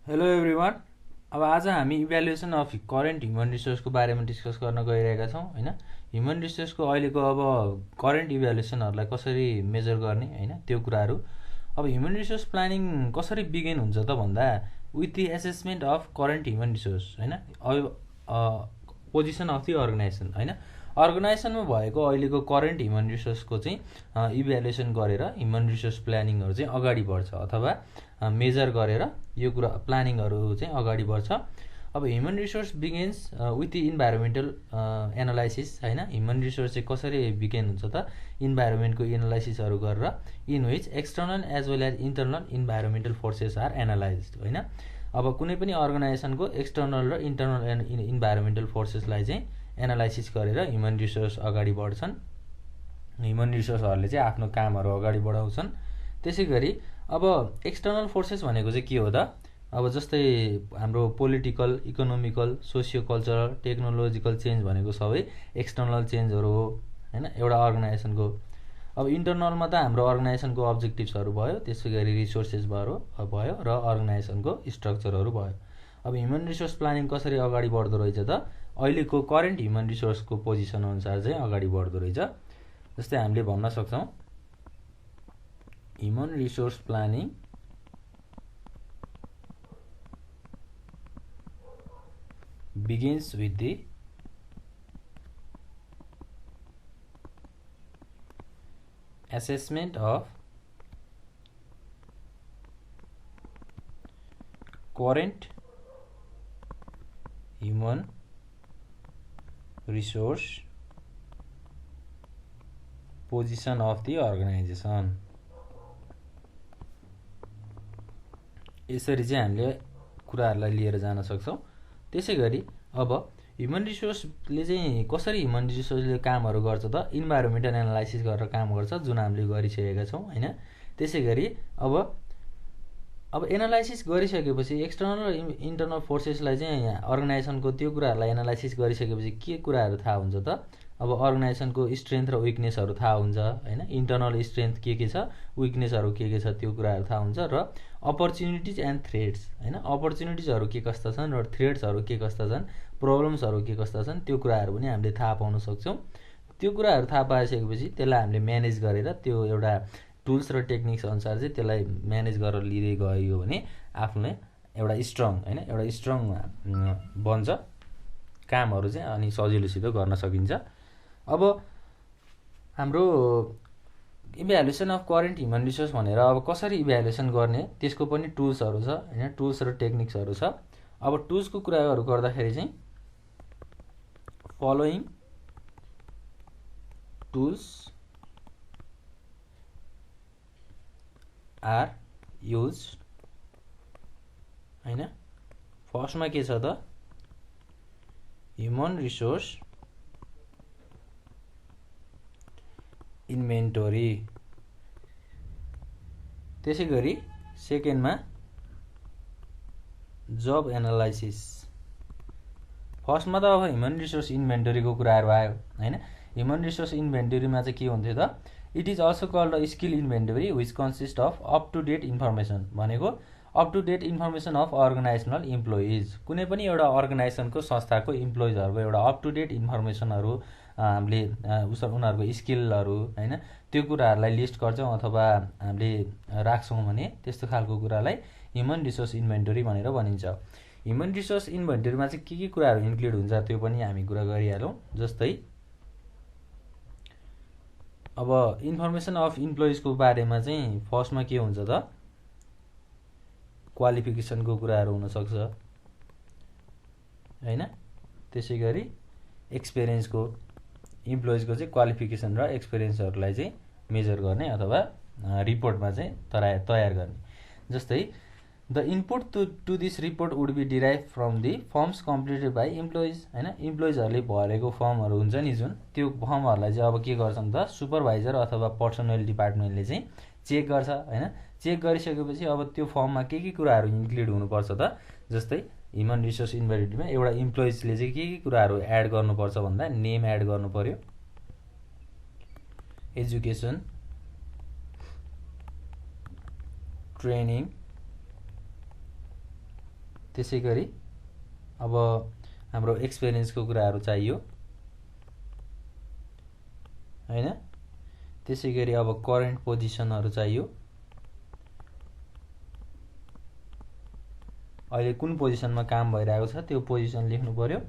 Hello everyone. अब आज हामी इभ्यालुएसन अफ करेन्ट ह्युमन रिसोर्सको बारेमा डिस्कस गर्न गइरहेका छौँ होइन। ह्युमन रिसोर्सको अहिलेको अब करेन्ट इभ्यालुएसनहरूलाई कसरी मेजर गर्ने होइन त्यो कुराहरू। अब ह्युमन रिसोर्स प्लानिङ कसरी बिगिन हुन्छ त भन्दा with the assessment of current human resource होइन, पोजिसन अफ दि अर्गनाइजेसन होइन। अर्गनाइजेसनमा भएको अहिलेको करेन्ट ह्युमन रिसोर्सको चाहिँ इभ्यालुएसन गरेर ह्युमन रिसोर्स प्लानिङहरू चाहिँ अगाडि बढ्छ अथवा मेजर गरेर यो कुरा प्लानिङहरू चाहिँ अगाडि बढ्छ। अब human resource begins with the environmental analysis होइन। ह्युमन रिसोर्स चाहिँ कसरी बिगिन हुन्छ त इन्भाइरोमेन्टको एनालाइसिसहरू गरेर, in which external as well as internal environmental forces are analyse होइन। अब कुनै पनि अर्गनाइजेसनको एक्सटर्नल र इन्टर्नल इन्भाइरोमेन्टल फोर्सेसलाई चाहिँ एनालाइसिस गरेर ह्युमन रिसोर्स अगाडि बढ्छन्। ह्युमन रिसोर्सहरूले चाहिँ आफ्नो कामहरू अगाडि बढाउँछन्। त्यसै गरी अब एक्सटर्नल फोर्सेस भनेको चाहिँ के हो त? अब जस्तै हाम्रो political, economical, socio cultural, technological change भनेको सबै एक्सटर्नल चेन्जहरू हो होइन एउटा अर्गनाइजेसनको। अब इन्टर्नलमा त हाम्रो अर्गनाइजेसनको अब्जेक्टिभ्सहरू भयो, त्यसै गरी रिसोर्सेस भयो र अर्गनाइजेसनको स्ट्रक्चरहरू भयो। अब ह्युमन रिसोर्स प्लानिङ कसरी अगाडि बढ्दो रहेछ त अहिलेको करेन्ट ह्युमन रिसोर्सको पोजिसन अनुसार चाहिँ अगाडि बढ्दो रहेछ। जस्तै हामीले भन्न सक्छौँ human resource planning begins with the assessment of current human resource position of the organization। यसरी चाहिँ हामीले कुराहरूलाई लिएर जान सक्छौँ। त्यसै गरी अब ह्युमन रिसोर्सले चाहिँ कसरी ह्युमन रिसोर्सले कामहरू गर्छ त इन्भाइरोमेन्टल एनालाइसिस गरेर काम गर्छ, जुन हामीले गरिसकेका छौँ होइन। त्यसै गरी अब एनालाइसिस गरिसकेपछि एक्सटर्नल र इन्टर्नल फोर्सेसलाई चाहिँ अर्गनाइजेसनको त्यो कुराहरूलाई एनालाइसिस गरिसकेपछि के कुराहरू थाहा हुन्छ त? अब अर्गनाइजेसनको स्ट्रेन्थ र विकनेसहरू थाहा हुन्छ होइन। इन्टर्नल स्ट्रेन्थ के छ, विकनेसहरू के छ त्यो कुराहरू थाहा हुन्छ र अपर्च्युनिटिज एन्ड थ्रेट्स होइन, अपर्च्युनिटिजहरू के कस्ता छन् र थ्रेट्सहरू के कस्ता छन्, प्रब्लम्सहरू के कस्ता छन् त्यो कुराहरू पनि हामीले थाहा पाउन सक्छौँ। त्यो कुराहरू थाहा पाइसकेपछि त्यसलाई हामीले म्यानेज गरेर त्यो एउटा टुल्स र टेक्निक्स अनुसार चाहिँ त्यसलाई म्यानेज गरेर लिँदै गयो भने आफूले एउटा स्ट्रङ होइन एउटा स्ट्रङ बन्छ कामहरू चाहिँ, अनि सजिलोसित गर्न सकिन्छ। अब हाम्रो evaluation of current human resource भनेर अब कसरी इभ्यालुएसन गर्ने त्यसको पनि टुल्सहरू छ होइन, टुल्स र टेक्निक्सहरू छ। अब टुल्सको कुराहरू गर्दाखेरि चाहिँ फलोइङ टुल्स आर युज होइन। फर्स्टमा के छ त ह्युमन रिसोर्स इन्भेन्टोरी, त्यसै गरी सेकेन्डमा जब एनालाइसिस। फर्स्टमा त अब ह्युमन रिसोर्स इन्भेन्टोरीको कुराहरू आयो होइन। ह्युमन रिसोर्स इन्भेन्टोरीमा चाहिँ के हुन्थ्यो त it is also called a skill inventory which consist of up to date information भनेको up to date information of organisational employees. कुनै पनि एउटा अर्गनाइजेसनको संस्थाको इम्प्लोइजहरूको एउटा अप टु डेट इन्फर्मेसनहरू हामीले उनीहरूको स्किलहरू होइन त्यो कुराहरूलाई लिस्ट गर्छौँ अथवा हामीले राख्छौँ भने त्यस्तो खालको कुरालाई ह्युमन रिसोर्स इन्भेन्टोरी भनेर भनिन्छ। ह्युमन रिसोर्स इन्भेन्टोरीमा चाहिँ के कुराहरू इन्क्लुड हुन्छ त्यो पनि हामी कुरा गरिहालौँ। जस्तै अब इन्फर्मेसन अफ इम्प्लोइजको बारेमा चाहिँ फर्स्टमा के हुन्छ त क्वालिफिकेसनको कुराहरू हुनसक्छ होइन। त्यसै गरी एक्सपिरियन्सको, इम्प्लोइजको चाहिँ क्वालिफिकेसन र एक्सपिरियन्सहरूलाई चाहिँ मेजर गर्ने अथवा रिपोर्टमा चाहिँ तयार गर्ने। जस्तै the input to this report would be derive from the firms completed by employees होइन। इम्प्लोइजहरूले भरेको फर्महरू हुन्छ नि जुन, त्यो फर्महरूलाई चाहिँ अब के गर्छन् त सुपरभाइजर अथवा पर्सनल डिपार्टमेन्टले चाहिँ चेक गर्छ होइन। चेक गरिसकेपछि अब त्यो फर्ममा के कुराहरू इन्क्लुड हुनुपर्छ त जस्तै ह्युमन रिसोर्स इन्भेन्टोरीमा एउटा इम्प्लोइजले चाहिँ के कुराहरू एड गर्नुपर्छ भन्दा नेम एड गर्नु पर्यो, एजुकेसन, ट्रेनिङ, त्यसै गरी अब हाम्रो एक्सपिरियन्सको कुराहरू चाहियो हैन। त्यसै गरी अब करेन्ट पोजिसनहरू चाहियो, अहिले कुन पोजिसनमा काम भइरहेको छ त्यो पोजिसन लेख्नु पर्यो।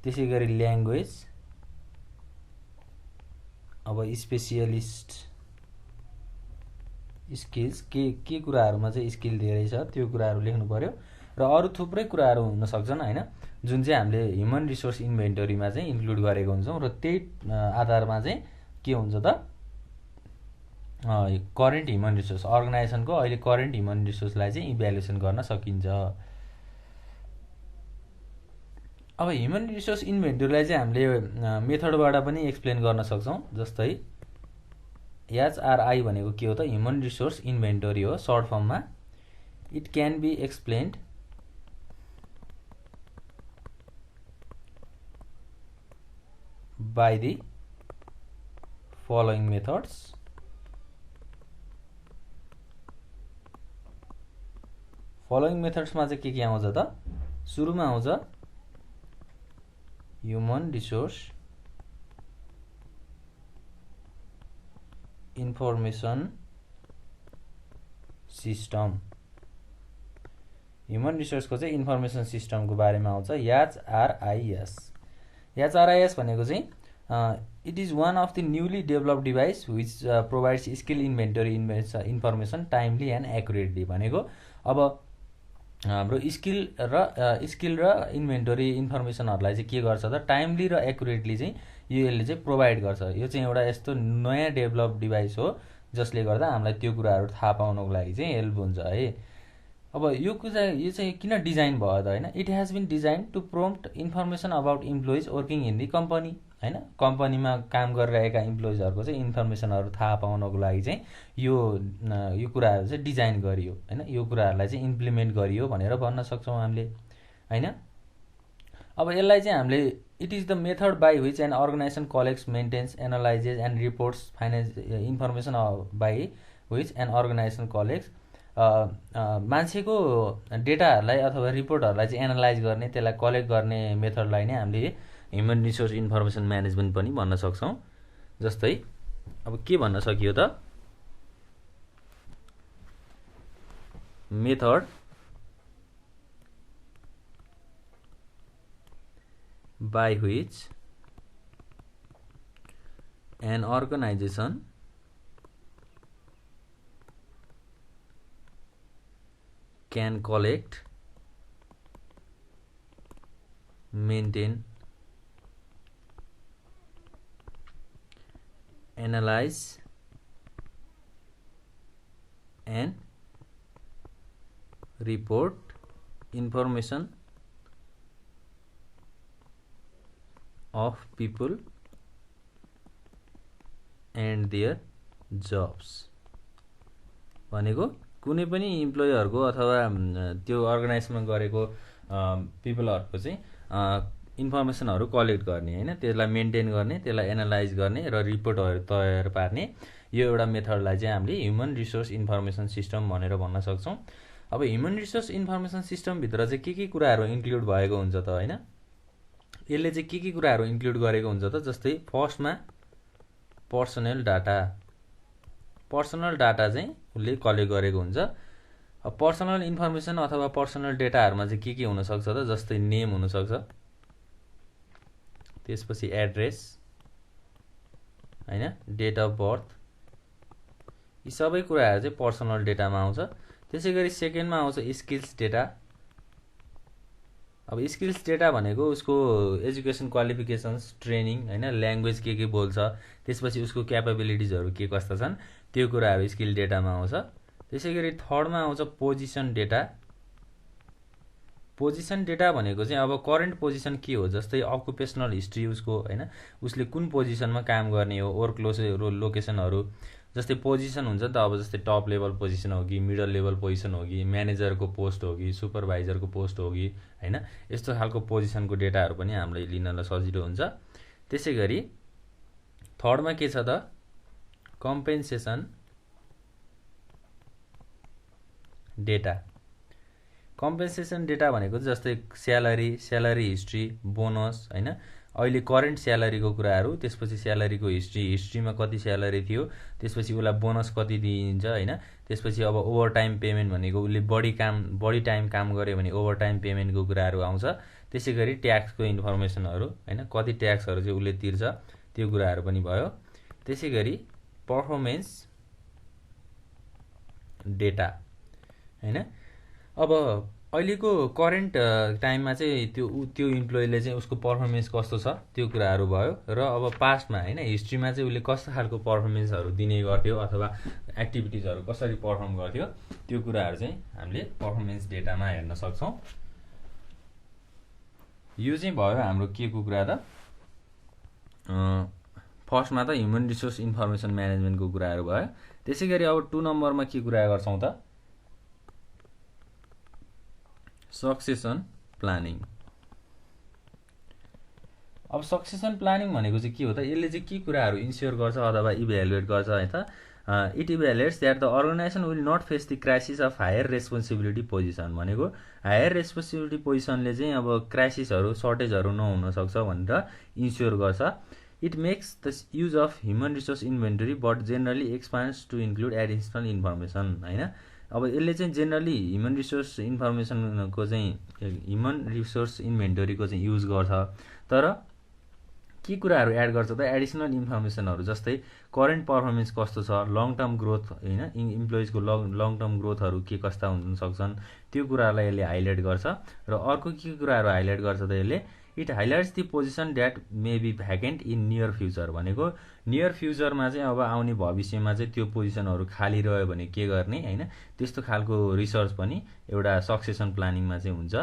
त्यसै गरी ल्याङ्ग्वेज, अब स्पेसियलिस्ट स्किल्स के कुराहरूमा चाहिँ स्किल धेरै छ त्यो कुराहरू लेख्नु पर्यो। र अरू थुप्रै कुराहरू हुन सक्छन् हैन, जुन चाहिँ हामीले ह्युमन रिसोर्स इन्भेन्टरीमा चाहिँ इन्क्लुड गरेको हुन्छौँ र त्यही आधारमा चाहिँ के हुन्छ त करेन्ट ह्युमन रिसोर्स अर्गनाइजेसनको अहिले करेन्ट ह्युमन रिसोर्सलाई चाहिँ इभ्यालुएसन गर्न सकिन्छ। अब ह्युमन रिसोर्स इन्भेन्टरीलाई चाहिँ हामीले मेथडबाट पनि एक्सप्लेन गर्न सक्छौँ। जस्तै HRI भनेको के हो त, ह्युमन रिसोर्स इन्भेन्टरी हो सर्ट फर्ममा। It can be explained by the following methods. Following मेथड्समा चाहिँ के आउँछ त, सुरुमा आउँछ human resource information system. Human रिसोर्सको चाहिँ इन्फर्मेसन सिस्टमको बारेमा आउँछ HRIS। HRIS भनेको चाहिँ it is one of the newly develop device which provides skill inventory information timely and accurately. भनेको अब हाम्रो स्किल र इन्भेन्टरी इन्फर्मेसनहरूलाई चाहिँ के गर्छ त, टाइमली र एक्युरेटली चाहिँ यसले चाहिँ प्रोभाइड गर्छ। यो चाहिँ एउटा यस्तो नयाँ डेभलप डिभाइस हो जसले गर्दा हामीलाई त्यो कुराहरू थाहा पाउनको लागि चाहिँ हेल्प हुन्छ है। अब यो चाहिँ किन डिजाइन भयो त हैन, it has been designed to prompt information about employees working in the company हैन। कम्पनीमा काम गरिरहेका इम्प्लोइजहरूको चाहिँ इन्फर्मेसनहरू थाहा पाउनको लागि चाहिँ यो कुराहरू चाहिँ डिजाइन गरियो हैन। यो कुराहरूलाई चाहिँ इम्प्लिमेन्ट गरियो भनेर भन्न सक्छौँ हामीले हैन। अब यसलाई चाहिँ हामीले it is the method by which an organisation collects, maintains, analyses and reports finance information by which an organisation collects. मान्छेको डेटाहरूलाई अथवा रिपोर्टहरूलाई चाहिँ एनालाइज गर्ने, त्यसलाई कलेक्ट गर्ने मेथडलाई नै हामीले ह्युमन रिसोर्स इन्फर्मेसन म्यानेजमेन्ट पनि भन्न सक्छौँ। जस्तै अब के भन्न सकियो त, method by which an organization can collect, maintain, analyze and report information of people and their jobs। भनेको कुनै पनि इम्प्लोयरको अथवा त्यो अर्गनाइजेसनमा गरेको पिपलहरूको चाहिँ इन्फर्मेसनहरू कलेक्ट गर्ने हैन, त्यसलाई मेन्टेन गर्ने, त्यसलाई एनालाइज गर्ने र रिपोर्टहरू तयार पार्ने यो एउटा मेथडलाई चाहिँ हामीले ह्युमन रिसोर्स इन्फर्मेसन सिस्टम भनेर भन्न सक्छौँ। अब ह्युमन रिसोर्स इन्फर्मेसन सिस्टमभित्र चाहिँ के कुराहरू इन्क्लुड भएको हुन्छ त हैन, यसले चाहिँ के कुराहरू इन्क्लुड गरेको हुन्छ त। जस्तै फर्स्टमा पर्सनल डाटा, पर्सनल डाटा चाहिँ उसले कलेक्ट गरेको हुन्छ। अब पर्सनल इन्फर्मेसन अथवा पर्सनल डेटाहरूमा चाहिँ के हुनसक्छ त, जस्तै नेम हुनसक्छ, त्यसपछि एड्रेस हैन, डेट अफ बर्थ, यी सबै कुराहरू चाहिँ पर्सनल डेटामा आउँछ। त्यसै गरी सेकेन्डमा आउँछ स्किल्स डेटा। अब स्किल्स डेटा भनेको उसको एजुकेसन क्वालिफिकेसन्स, ट्रेनिङ हैन, ल्याङ्ग्वेज के बोल्छ, त्यसपछि उसको क्यापेबिलिटिजहरू के कस्ता छन् त्यो कुराहरू स्किल डेटामा आउँछ। त्यसै गरी थर्डमा आउँछ पोजिसन डेटा। पोजिसन डेटा भनेको चाहिँ अब करेन्ट पोजिसन के हो, जस्तै अकुपेसनल हिस्ट्री उसको हैन, उसले कुन पोजिसनमा काम गर्ने हो, वर्क लोकेसनहरू। जस्तै पोजिसन हुन्छ नि त, अब जस्तै टप लेभल पोजिसन हो कि, मिडल लेभल पोजिसन हो कि, म्यानेजरको पोस्ट हो कि, सुपरभाइजरको पोस्ट हो कि हैन, यस्तो खालको पोजिसनको डेटाहरू पनि हामीले लिनलाई सजिलो हुन्छ। त्यसै गरी थर्डमा के छ त, कम्पेन्सेसन डेटा। कम्पेन्सेसन डेटा भनेको जस्तै स्यालेरी हिस्ट्री, बोनस हैन, अहिले करेन्ट स्यालेरीको कुराहरू, त्यसपछि स्यालेरीको हिस्ट्रीमा कति स्यालेरी थियो, त्यसपछि उसलाई बोनस कति दिइन्छ हैन, त्यसपछि अब ओभरटाइम पेमेन्ट भनेको उसले बढी टाइम काम गर्यो भने ओभरटाइम पेमेन्टको कुराहरू आउँछ। त्यसैगरी ट्याक्सको इन्फर्मेसनहरू हैन, कति ट्याक्सहरू चाहिँ उसले तिर्छ त्यो कुराहरू पनि भयो। त्यसैगरी पर्फर्मेन्स डेटा हैन, अब अहिलेको करेन्ट टाइममा चाहिँ त्यो इम्प्लोइले चाहिँ उसको पर्फर्मेन्स कस्तो छ त्यो कुराहरू भयो। र अब पास्टमा हैन, हिस्ट्रीमा चाहिँ उसले कस्तो खालको पर्फर्मेन्सहरू दिने गर्थ्यो अथवा एक्टिभिटिजहरू कसरी पर्फर्म गर्थ्यो त्यो कुराहरू चाहिँ हामीले पर्फर्मेन्स डेटामा हेर्न सक्छौँ। यो चाहिँ भयो हाम्रो के को कुरा त, फर्स्टमा त ह्युमन रिसोर्स इन्फर्मेसन म्यानेजमेन्टको कुराहरू भयो। त्यसैगरी अब 2 नम्बरमा के कुरा गर्छौँ त, सक्सेसन प्लानिङ। अब सक्सेसन प्लानिङ भनेको चाहिँ के हो त, यसले चाहिँ के कुराहरू इन्स्योर गर्छ अथवा इभ्यालुएट गर्छ है त, it evaluates that the organization will not face the crisis of higher responsibility position. भनेको हायर रेस्पोन्सिबिलिटी पोजिसनले चाहिँ अब क्राइसिसहरू सर्टेजहरू नहुन सक्छ भनेर इन्स्योर गर्छ। It makes the use of human resource inventory but generally expands to include additional information हैन। अब यसले चाहिँ जेनरली ह्युमन रिसोर्स इन्फर्मेसनको चाहिँ ह्युमन रिसोर्स इन्भेन्टरीको चाहिँ युज गर्छ, तर के कुराहरू एड गर्छ त, एडिसनल इन्फर्मेसनहरू जस्तै करेन्ट पर्फर्मेन्स कस्तो छ, लङ टर्म ग्रोथ हैन, इम्प्लोइजको लङ टर्म ग्रोथहरू के कस्ता हुन सक्छन् त्यो कुराहरूलाई यसले हाइलाइट गर्छ। र अर्को के कुराहरू हाइलाइट गर्छ त यसले, it highlights the position that may be vacant in near future. भनेको नियर फ्युचरमा चाहिँ अब आउने भविष्यमा चाहिँ त्यो पोजिसनहरू खाली रह्यो भने के गर्ने हैन, त्यस्तो खालको रिसर्च पनि एउटा सक्सेसन प्लानिङमा चाहिँ हुन्छ।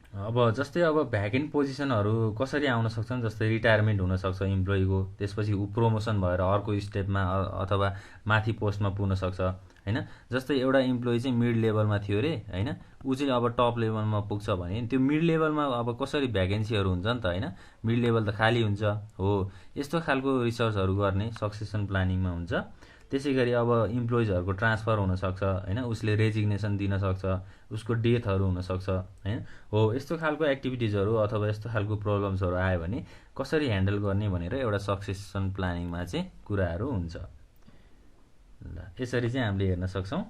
अब जस्तै अब भ्याकेन्ट पोजिसनहरू कसरी आउन सक्छन्, जस्तै रिटायरमेन्ट हुन सक्छ इम्प्लोइको, त्यसपछि ऊ प्रमोसन भएर अर्को स्टेपमा अथवा माथि पोस्टमा पुग्न सक्छ हैन। जस्तै एउटा इम्प्लोइ चाहिँ मिड लेभलमा थियो रे हैन, ऊ चाहिँ अब टप लेभलमा पुग्छ भने त्यो मिड लेभलमा अब कसरी भ्याकेन्सीहरू हुन्छ नि त हैन, मिड लेभल त खाली हुन्छ हो। यस्तो खालको रिसर्चहरू गर्ने सक्सेसन प्लानिङमा हुन्छ। त्यसैगरी अब इम्प्लोइजहरूको ट्रान्सफर हुन सक्छ हैन, उसले रेजिग्नेसन दिन सक्छ, उसको डेथहरू हुन सक्छ हैन हो। यस्तो खालको एक्टिभिटिजहरू अथवा यस्तो खालको प्रब्लम्सहरू आयो भने कसरी ह्यान्डल गर्ने भनेर एउटा सक्सेसन प्लानिङमा चाहिँ कुराहरू हुन्छ। ल यसरी चाहिँ हामीले हेर्न सक्छौँ।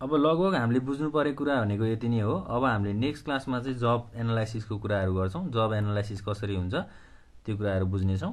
अब लगभग हामीले बुझ्नु परेको कुरा भनेको यति नै हो। अब हामीले नेक्स्ट क्लासमा चाहिँ जब एनालाइसिसको कुराहरू गर्छौँ, जब एनालाइसिस कसरी हुन्छ त्यो कुराहरू बुझ्नेछौँ।